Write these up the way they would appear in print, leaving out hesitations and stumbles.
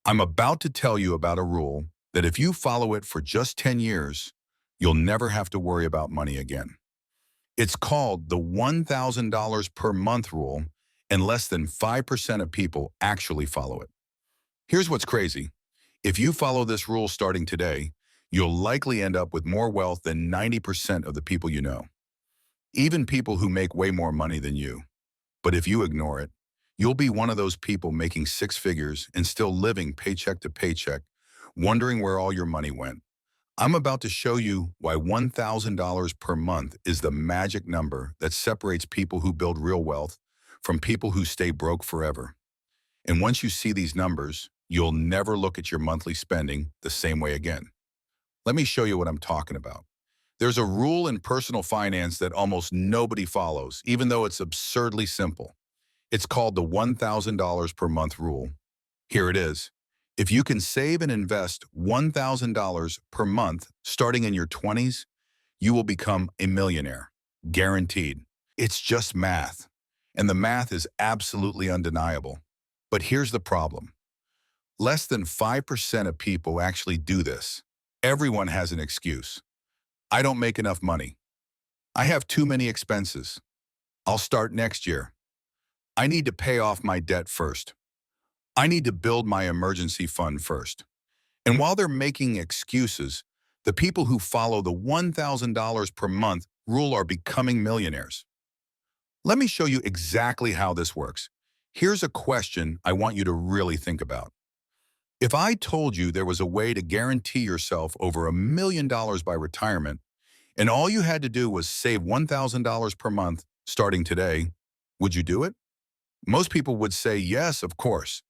I'm about to tell you about a rule that if you follow it for just 10 years, you'll never have to worry about money again. It's called the $1,000 per month rule, and less than 5% of people actually follow it. Here's what's crazy. If you follow this rule starting today, you'll likely end up with more wealth than 90% of the people you know, even people who make way more money than you. But if you ignore it, you'll be one of those people making six figures and still living paycheck to paycheck, wondering where all your money went. I'm about to show you why $1,000 per month is the magic number that separates people who build real wealth from people who stay broke forever. And once you see these numbers, you'll never look at your monthly spending the same way again. Let me show you what I'm talking about. There's a rule in personal finance that almost nobody follows, even though it's absurdly simple. It's called the $1,000 per month rule. Here it is. If you can save and invest $1,000 per month starting in your 20s, you will become a millionaire. Guaranteed. It's just math. And the math is absolutely undeniable. But here's the problem. Less than 5% of people actually do this. Everyone has an excuse. I don't make enough money. I have too many expenses. I'll start next year. I need to pay off my debt first. I need to build my emergency fund first. And while they're making excuses, the people who follow the $1,000 per month rule are becoming millionaires. Let me show you exactly how this works. Here's a question I want you to really think about. If I told you there was a way to guarantee yourself over $1 million by retirement, and all you had to do was save $1,000 per month starting today, would you do it? Most people would say yes, of course.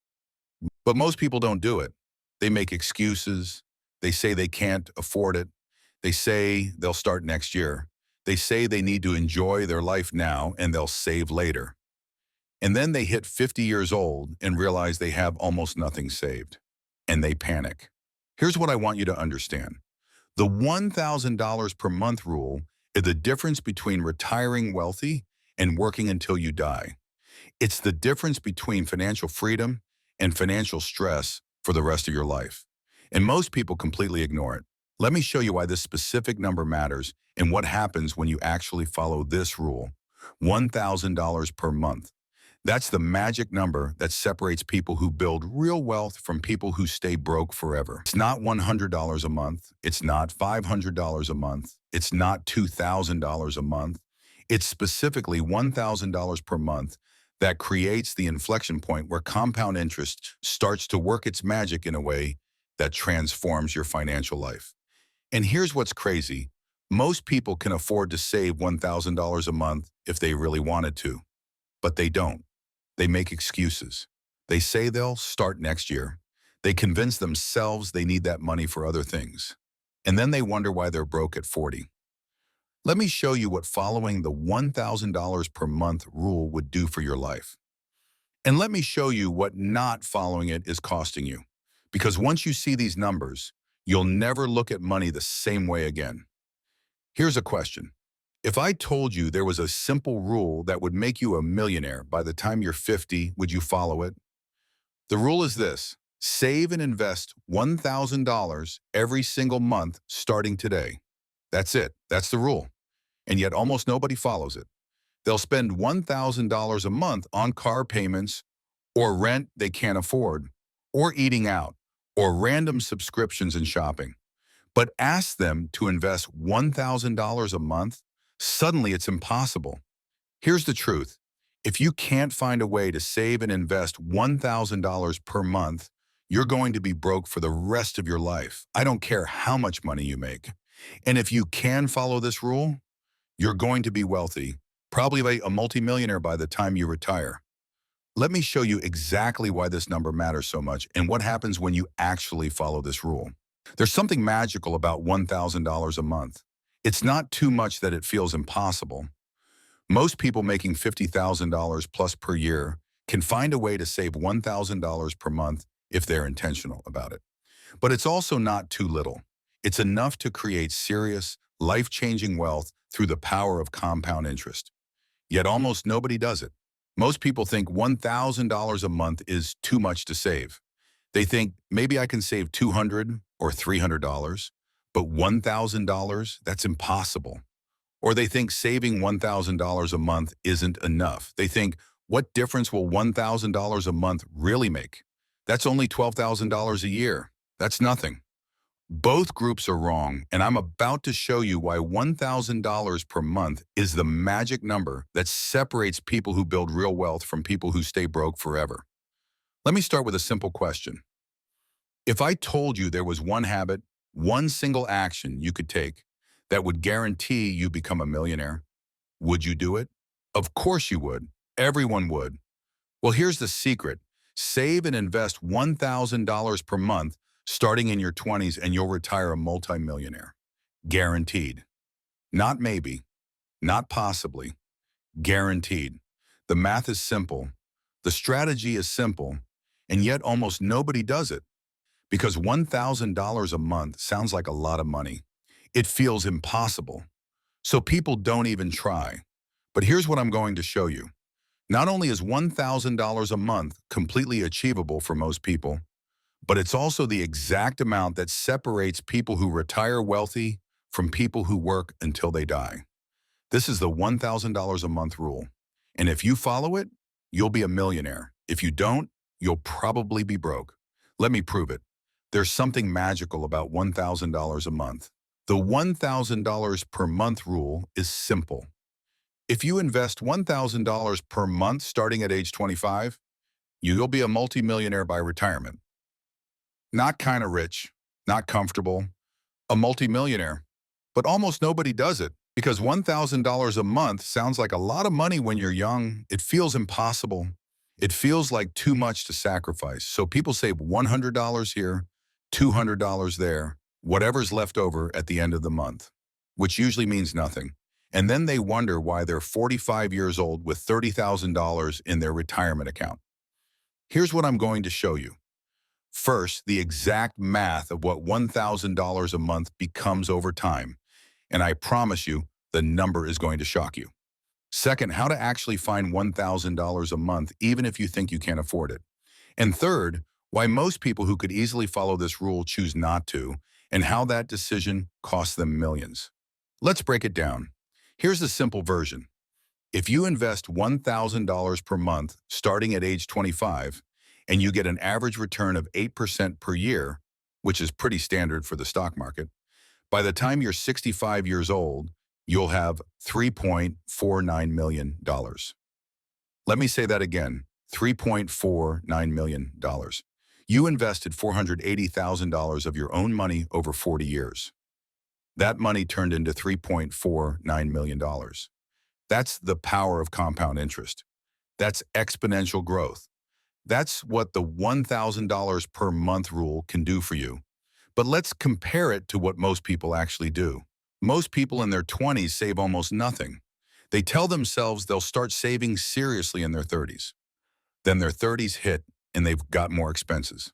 But most people don't do it. They make excuses. They say they can't afford it. They say they'll start next year. They say they need to enjoy their life now and they'll save later. And then they hit 50 years old and realize they have almost nothing saved. And they panic. Here's what I want you to understand. The $1,000 per month rule is the difference between retiring wealthy and working until you die. It's the difference between financial freedom and financial stress for the rest of your life. And most people completely ignore it. Let me show you why this specific number matters and what happens when you actually follow this rule. $1,000 per month. That's the magic number that separates people who build real wealth from people who stay broke forever. It's not $100 a month. It's not $500 a month. It's not $2,000 a month. It's specifically $1,000 per month that creates the inflection point where compound interest starts to work its magic in a way that transforms your financial life. And here's what's crazy. Most people can afford to save $1,000 a month if they really wanted to, but they don't. They make excuses. They say they'll start next year. They convince themselves they need that money for other things. And then they wonder why they're broke at 40. Let me show you what following the $1,000 per month rule would do for your life. And let me show you what not following it is costing you. Because once you see these numbers, you'll never look at money the same way again. Here's a question. If I told you there was a simple rule that would make you a millionaire by the time you're 50, would you follow it? The rule is this: save and invest $1,000 every single month starting today. That's it. That's the rule. And yet almost nobody follows it. They'll spend $1,000 a month on car payments or rent they can't afford, or eating out, or random subscriptions and shopping. But ask them to invest $1,000 a month, suddenly it's impossible. Here's the truth. If you can't find a way to save and invest $1,000 per month, you're going to be broke for the rest of your life. I don't care how much money you make. And if you can follow this rule, you're going to be wealthy, probably like a multimillionaire by the time you retire. Let me show you exactly why this number matters so much and what happens when you actually follow this rule. There's something magical about $1,000 a month. It's not too much that it feels impossible. Most people making $50,000 plus per year can find a way to save $1,000 per month if they're intentional about it. But it's also not too little. It's enough to create serious, life-changing wealth through the power of compound interest. Yet almost nobody does it. Most people think $1,000 a month is too much to save. They think maybe I can save $200 or $300, but $1,000, that's impossible. Or they think saving $1,000 a month isn't enough. They think, what difference will $1,000 a month really make? That's only $12,000 a year. That's nothing. Both groups are wrong, and I'm about to show you why $1,000 per month is the magic number that separates people who build real wealth from people who stay broke forever. Let me start with a simple question. If I told you there was one habit, one single action you could take that would guarantee you become a millionaire, would you do it? Of course you would. Everyone would. Well, here's the secret. Save and invest $1,000 per month starting in your 20s and you'll retire a multimillionaire. Guaranteed. Not maybe, not possibly. Guaranteed. The math is simple. The strategy is simple, and yet almost nobody does it. Because $1,000 a month sounds like a lot of money. It feels impossible. So people don't even try. But here's what I'm going to show you. Not only is $1,000 a month completely achievable for most people, but it's also the exact amount that separates people who retire wealthy from people who work until they die. This is the $1,000 a month rule. And if you follow it, you'll be a millionaire. If you don't, you'll probably be broke. Let me prove it. There's something magical about $1,000 a month. The $1,000 per month rule is simple. If you invest $1,000 per month starting at age 25, you'll be a multimillionaire by retirement. Not kind of rich, not comfortable, a multimillionaire. But almost nobody does it because $1,000 a month sounds like a lot of money when you're young. It feels impossible. It feels like too much to sacrifice. So people save $100 here, $200 there, whatever's left over at the end of the month, which usually means nothing. And then they wonder why they're 45 years old with $30,000 in their retirement account. Here's what I'm going to show you. First, the exact math of what $1,000 a month becomes over time. And I promise you, the number is going to shock you. Second, how to actually find $1,000 a month, even if you think you can't afford it. And third, why most people who could easily follow this rule choose not to, and how that decision costs them millions. Let's break it down. Here's the simple version. If you invest $1,000 per month starting at age 25, and you get an average return of 8% per year, which is pretty standard for the stock market, by the time you're 65 years old, you'll have $3.49 million. Let me say that again, $3.49 million. You invested $480,000 of your own money over 40 years. That money turned into $3.49 million. That's the power of compound interest. That's exponential growth. That's what the $1,000 per month rule can do for you. But let's compare it to what most people actually do. Most people in their 20s save almost nothing. They tell themselves they'll start saving seriously in their 30s. Then their 30s hit and they've got more expenses.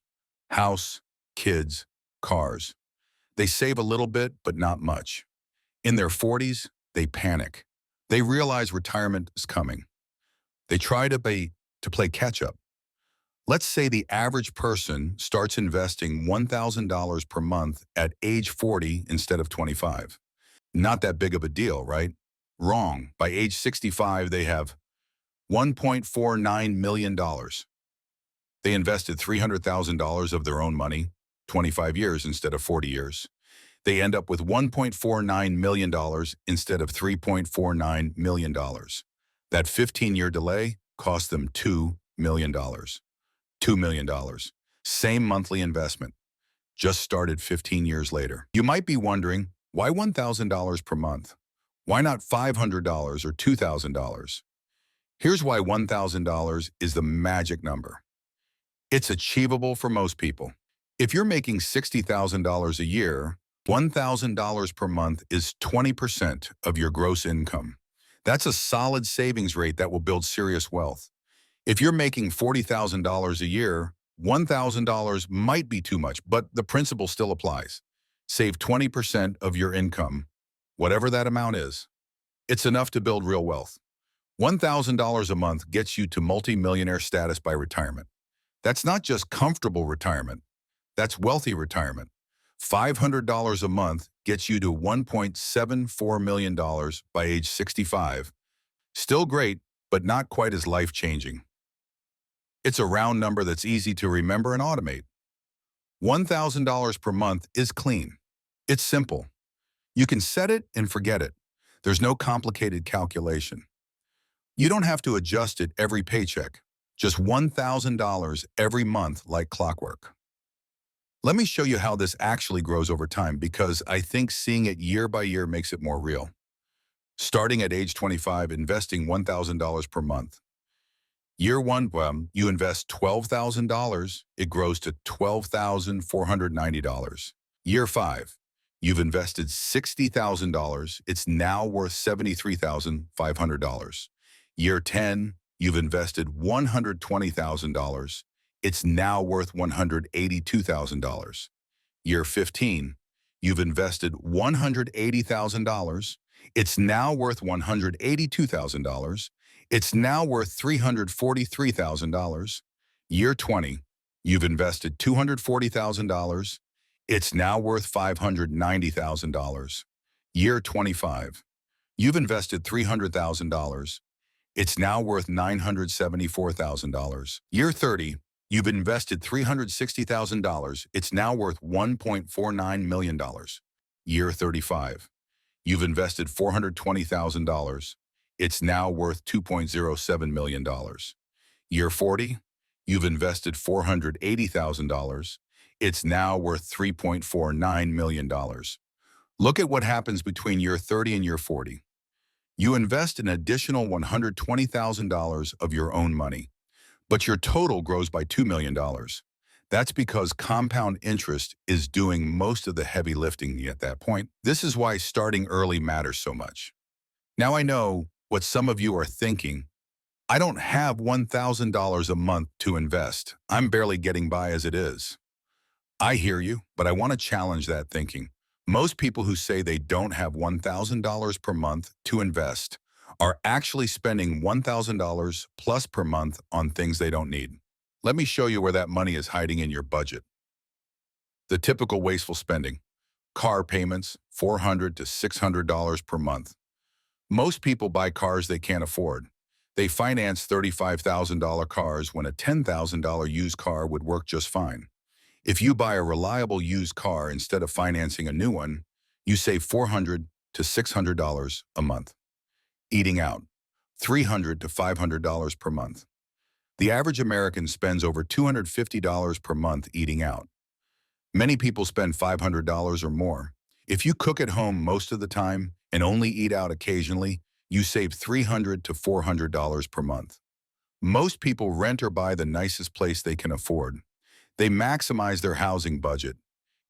House, kids, cars. They save a little bit, but not much. In their 40s, they panic. They realize retirement is coming. They try to play catch-up. Let's say the average person starts investing $1,000 per month at age 40 instead of 25. Not that big of a deal, right? Wrong. By age 65, they have $1.49 million. They invested $300,000 of their own money, 25 years instead of 40 years. They end up with $1.49 million instead of $3.49 million. That 15-year delay cost them $2 million. $2 million. Same monthly investment. Just started 15 years later. You might be wondering, why $1,000 per month? Why not $500 or $2,000? Here's why $1,000 is the magic number. It's achievable for most people. If you're making $60,000 a year, $1,000 per month is 20% of your gross income. That's a solid savings rate that will build serious wealth. If you're making $40,000 a year, $1,000 might be too much, but the principle still applies. Save 20% of your income, whatever that amount is. It's enough to build real wealth. $1,000 a month gets you to multi-millionaire status by retirement. That's not just comfortable retirement. That's wealthy retirement. $500 a month gets you to $1.74 million by age 65. Still great, but not quite as life-changing. It's a round number that's easy to remember and automate. $1,000 per month is clean. It's simple. You can set it and forget it. There's no complicated calculation. You don't have to adjust it every paycheck. Just $1,000 every month like clockwork. Let me show you how this actually grows over time because I think seeing it year by year makes it more real. Starting at age 25, investing $1,000 per month. Year one, you invest $12,000, it grows to $12,490. Year five, you've invested $60,000, it's now worth $73,500. Year 10, you've invested $120,000, it's now worth $182,000. Year 15, you've invested $180,000, it's now worth $182,000. It's now worth $343,000. Year 20, you've invested $240,000. It's now worth $590,000. Year 25, you've invested $300,000. It's now worth $974,000. Year 30, you've invested $360,000. It's now worth $1.49 million. Year 35, you've invested $420,000. It's now worth $2.07 million. Year 40, you've invested $480,000. It's now worth $3.49 million. Look at what happens between year 30 and year 40. You invest an additional $120,000 of your own money, but your total grows by $2 million. That's because compound interest is doing most of the heavy lifting at that point. This is why starting early matters so much. Now I know what some of you are thinking. I don't have $1,000 a month to invest. I'm barely getting by as it is. I hear you, but I want to challenge that thinking. Most people who say they don't have $1,000 per month to invest are actually spending $1,000 plus per month on things they don't need. Let me show you where that money is hiding in your budget. The typical wasteful spending. Car payments, $400 to $600 per month. Most people buy cars they can't afford. They finance $35,000 cars when a $10,000 used car would work just fine. If you buy a reliable used car instead of financing a new one, you save $400 to $600 a month. Eating out, $300 to $500 per month. The average American spends over $250 per month eating out. Many people spend $500 or more. If you cook at home most of the time and only eat out occasionally, you save $300 to $400 per month. Most people rent or buy the nicest place they can afford. They maximize their housing budget.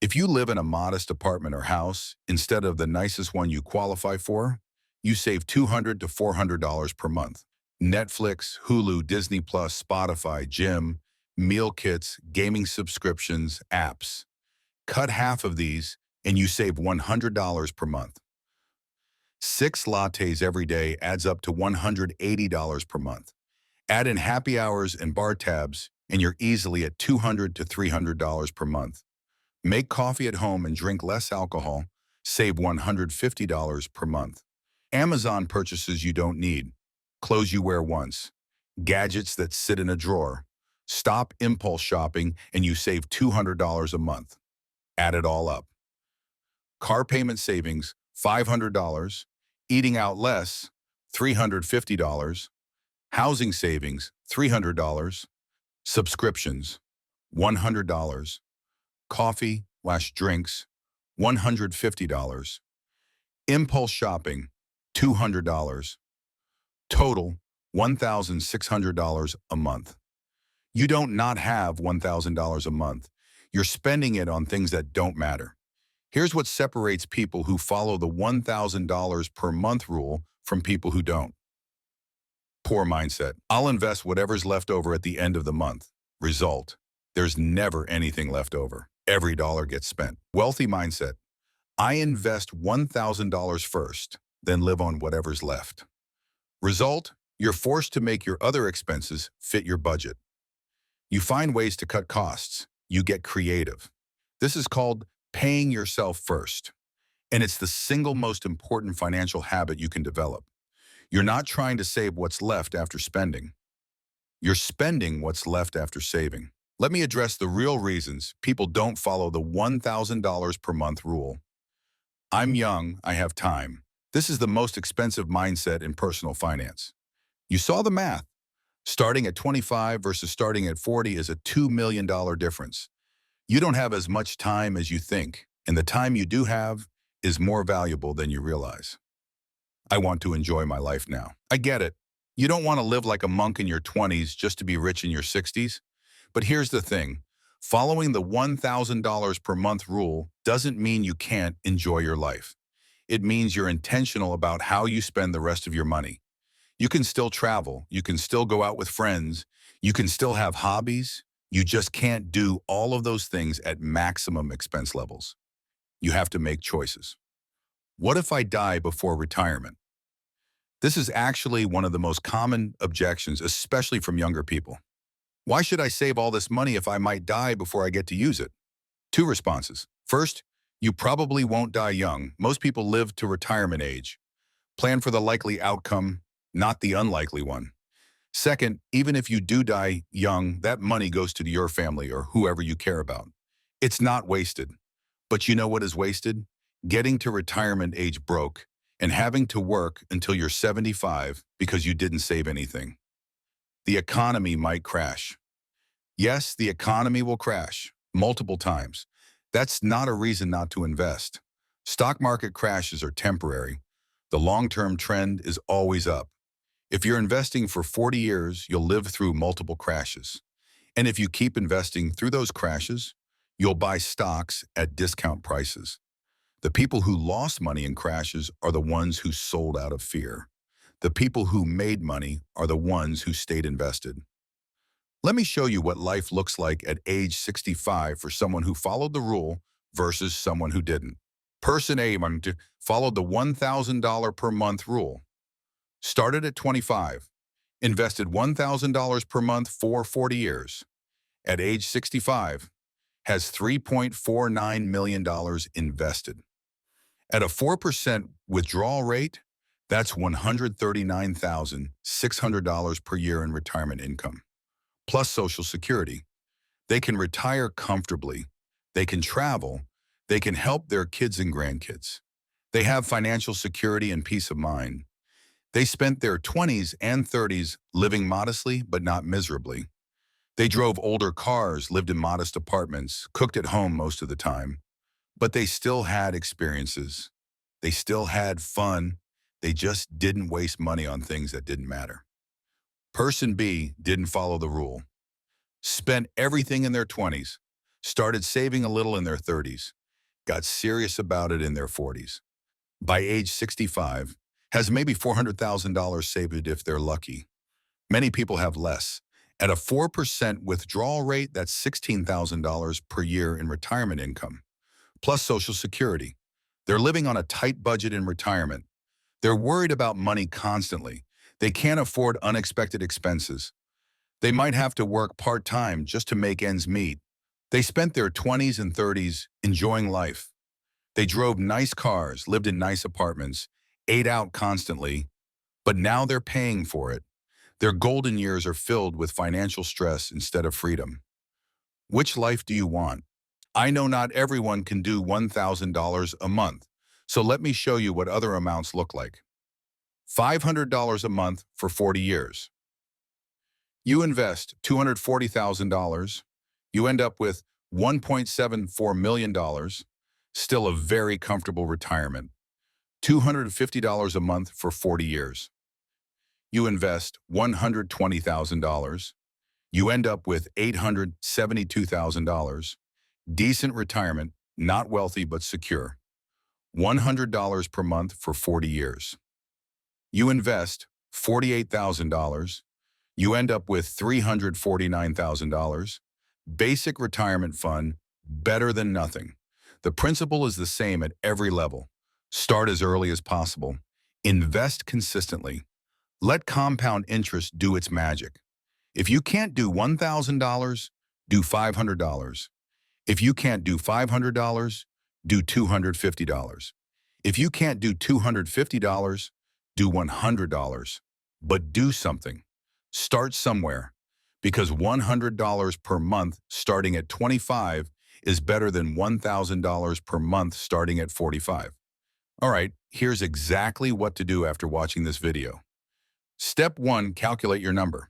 If you live in a modest apartment or house instead of the nicest one you qualify for, you save $200 to $400 per month. Netflix, Hulu, Disney+, Spotify, gym, meal kits, gaming subscriptions, apps. Cut half of these and you save $100 per month. 6 lattes every day adds up to $180 per month. Add in happy hours and bar tabs, and you're easily at $200 to $300 per month. Make coffee at home and drink less alcohol, save $150 per month. Amazon purchases you don't need. Clothes you wear once. Gadgets that sit in a drawer. Stop impulse shopping and you save $200 a month. Add it all up. Car payment savings, $500. Eating out less, $350. Housing savings, $300. Subscriptions, $100. Coffee/drinks, $150. Impulse shopping, $200. Total, $1,600 a month. You don't not have $1,000 a month. You're spending it on things that don't matter. Here's what separates people who follow the $1,000 per month rule from people who don't. Poor mindset. I'll invest whatever's left over at the end of the month. Result: there's never anything left over. Every dollar gets spent. Wealthy mindset. I invest $1,000 first, then live on whatever's left. Result: you're forced to make your other expenses fit your budget. You find ways to cut costs. You get creative. This is called paying yourself first. And it's the single most important financial habit you can develop. You're not trying to save what's left after spending. You're spending what's left after saving. Let me address the real reasons people don't follow the $1,000 per month rule. I'm young, I have time. This is the most expensive mindset in personal finance. You saw the math. Starting at 25 versus starting at 40 is a $2 million difference. You don't have as much time as you think, and the time you do have is more valuable than you realize. I want to enjoy my life now. I get it. You don't want to live like a monk in your 20s just to be rich in your 60s. But here's the thing. Following the $1,000 per month rule doesn't mean you can't enjoy your life. It means you're intentional about how you spend the rest of your money. You can still travel. You can still go out with friends. You can still have hobbies. You just can't do all of those things at maximum expense levels. You have to make choices. What if I die before retirement? This is actually one of the most common objections, especially from younger people. Why should I save all this money if I might die before I get to use it? Two responses. First, you probably won't die young. Most people live to retirement age. Plan for the likely outcome, not the unlikely one. Second, even if you do die young, that money goes to your family or whoever you care about. It's not wasted. But you know what is wasted? Getting to retirement age broke and having to work until you're 75 because you didn't save anything. The economy might crash. Yes, the economy will crash multiple times. That's not a reason not to invest. Stock market crashes are temporary. The long-term trend is always up. If you're investing for 40 years, you'll live through multiple crashes. And if you keep investing through those crashes, you'll buy stocks at discount prices. The people who lost money in crashes are the ones who sold out of fear. The people who made money are the ones who stayed invested. Let me show you what life looks like at age 65 for someone who followed the rule versus someone who didn't. Person A followed the $1,000 per month rule. Started at 25, invested $1,000 per month for 40 years. At age 65, has $3.49 million invested. At a 4% withdrawal rate, that's $139,600 per year in retirement income, plus Social Security. They can retire comfortably. They can travel. They can help their kids and grandkids. They have financial security and peace of mind. They spent their 20s and 30s living modestly but not miserably. They drove older cars, lived in modest apartments, cooked at home most of the time. But they still had experiences. They still had fun. They just didn't waste money on things that didn't matter. Person B didn't follow the rule. Spent everything in their 20s, started saving a little in their 30s, got serious about it in their 40s. By age 65, has maybe $400,000 saved if they're lucky. Many people have less. At a 4% withdrawal rate, that's $16,000 per year in retirement income, plus Social Security. They're living on a tight budget in retirement. They're worried about money constantly. They can't afford unexpected expenses. They might have to work part-time just to make ends meet. They spent their 20s and 30s enjoying life. They drove nice cars, lived in nice apartments, ate out constantly, but now they're paying for it. Their golden years are filled with financial stress instead of freedom. Which life do you want? I know not everyone can do $1,000 a month, so let me show you what other amounts look like. $500 a month for 40 years. You invest $240,000. You end up with $1.74 million, still a very comfortable retirement. $250 a month for 40 years. You invest $120,000. You end up with $872,000. Decent retirement, not wealthy but secure. $100 per month for 40 years. You invest $48,000. You end up with $349,000. Basic retirement fund, better than nothing. The principle is the same at every level. Start as early as possible. Invest consistently. Let compound interest do its magic. If you can't do $1,000, do $500. If you can't do $500, do $250. If you can't do $250, do $100. But do something. Start somewhere. Because $100 per month starting at 25 is better than $1,000 per month starting at 45. All right, here's exactly what to do after watching this video. Step 1, calculate your number.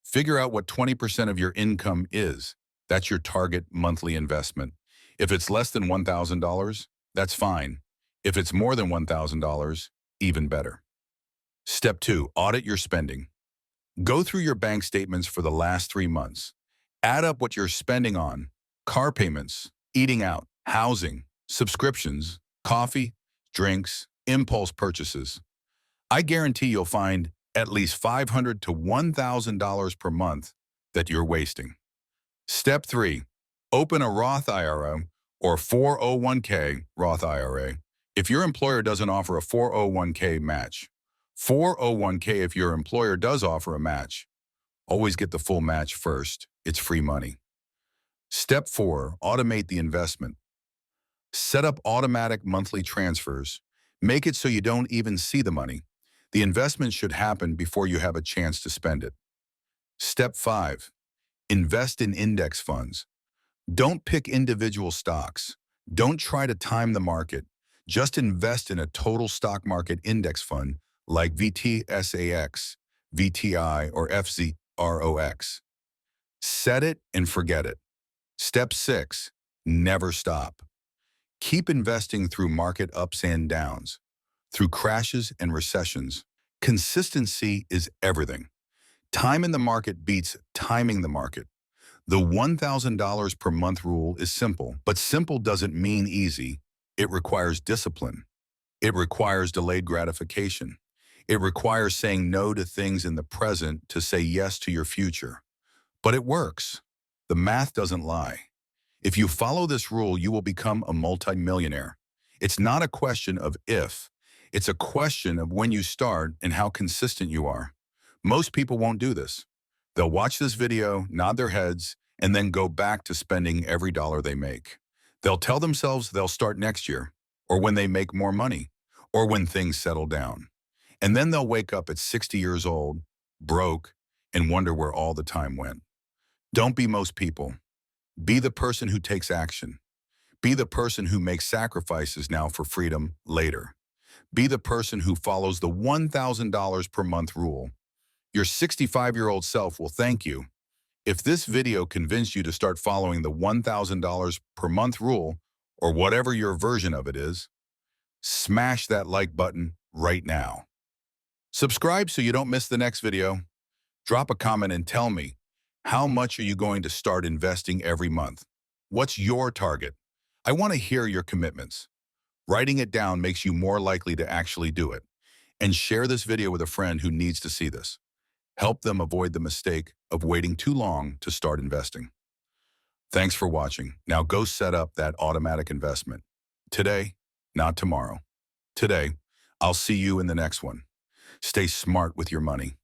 Figure out what 20% of your income is. That's your target monthly investment. If it's less than $1,000, that's fine. If it's more than $1,000, even better. Step 2, audit your spending. Go through your bank statements for the last 3 months. Add up what you're spending on: car payments, eating out, housing, subscriptions, coffee, drinks, impulse purchases. I guarantee you'll find at least $500 to $1,000 per month that you're wasting. Step 3, open a Roth IRA or 401k Roth IRA if your employer doesn't offer a 401k match. 401k if your employer does offer a match. Always get the full match first. It's free money. Step 4, automate the investment. Set up automatic monthly transfers. Make it so you don't even see the money. The investment should happen before you have a chance to spend it. Step 5, invest in index funds. Don't pick individual stocks. Don't try to time the market. Just invest in a total stock market index fund like VTSAX, VTI, or FZROX. Set it and forget it. Step 6, never stop. Keep investing through market ups and downs, through crashes and recessions. Consistency is everything. Time in the market beats timing the market. The $1,000 per month rule is simple, but simple doesn't mean easy. It requires discipline. It requires delayed gratification. It requires saying no to things in the present to say yes to your future. But it works. The math doesn't lie. If you follow this rule, you will become a multimillionaire. It's not a question of if. It's a question of when you start and how consistent you are. Most people won't do this. They'll watch this video, nod their heads, and then go back to spending every dollar they make. They'll tell themselves they'll start next year, or when they make more money, or when things settle down. And then they'll wake up at 60 years old, broke, and wonder where all the time went. Don't be most people. Be the person who takes action. Be the person who makes sacrifices now for freedom later. Be the person who follows the $1,000 per month rule. Your 65-year-old self will thank you. If this video convinced you to start following the $1,000 per month rule, or whatever your version of it is, smash that like button right now. Subscribe so you don't miss the next video. Drop a comment and tell me, how much are you going to start investing every month? What's your target? I want to hear your commitments. Writing it down makes you more likely to actually do it. And share this video with a friend who needs to see this. Help them avoid the mistake of waiting too long to start investing. Thanks for watching. Now go set up that automatic investment. Today, not tomorrow. Today, I'll see you in the next one. Stay smart with your money.